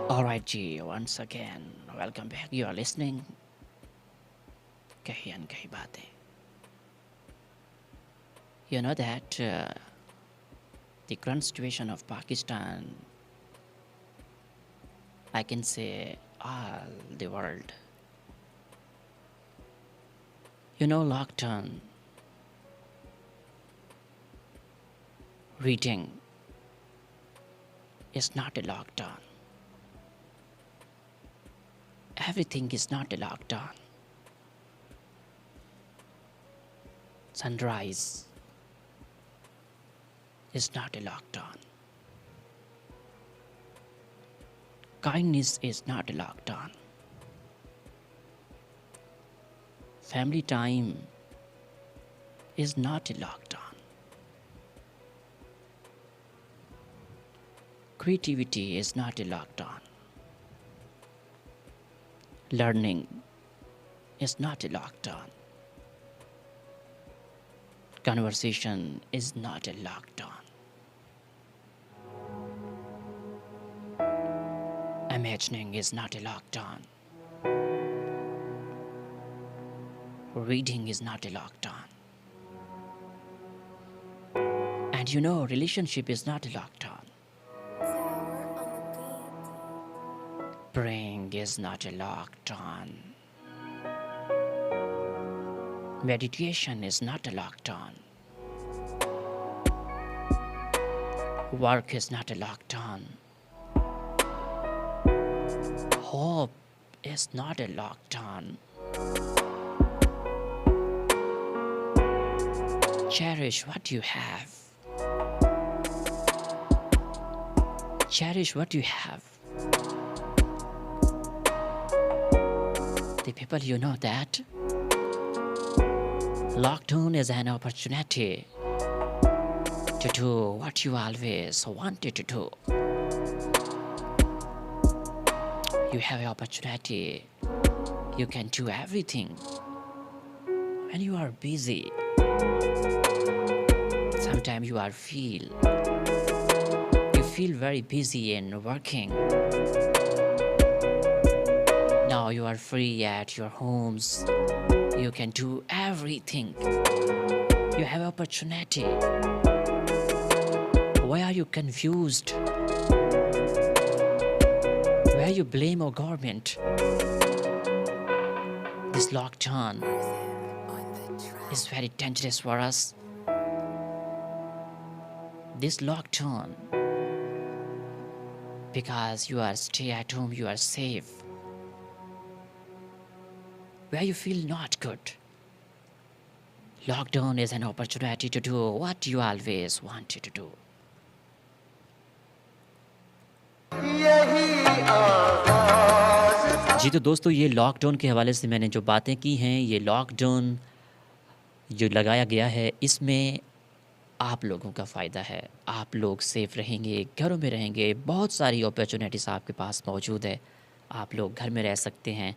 Alright ji, once again, welcome back. You are listening कहीं अनकही बातें. You know that the current situation of Pakistan, I can say all the world. You know, lockdown, reading is not a lockdown. Everything is not a lockdown. Sunrise is not a lockdown. Kindness is not a lockdown. Family time is not a lockdown. Creativity is not a lockdown. Learning is not a lockdown. Conversation is not a lockdown. Imagining is not a lockdown. Reading is not a lockdown. And you know, relationship is not a lockdown. Praying is not a lockdown. Meditation is not a lockdown. Work is not a lockdown. Hope is not a lockdown. Cherish what you have. Cherish what you have. The people you know that lockdown is an opportunity to do what you always wanted to do. You have an opportunity. You can do everything. When you are busy, sometimes you feel very busy in working. Now you are free at your homes. You can do everything. You have opportunity. Why are you confused? Why you blame our government? This lockdown is very dangerous for us. This lockdown, because you are stay at home, you are safe. Where you feel not good. Lockdown is an opportunity to do what you always wanted to do. जी तो दोस्तों, ये lockdown के हवाले से मैंने जो बातें की हैं, ये लॉकडाउन जो लगाया गया है, इसमें आप लोगों का फ़ायदा है. आप लोग सेफ़ रहेंगे, घरों में रहेंगे, बहुत सारी अपॉर्चुनिटीज़ आपके पास मौजूद है. आप लोग घर में रह सकते हैं.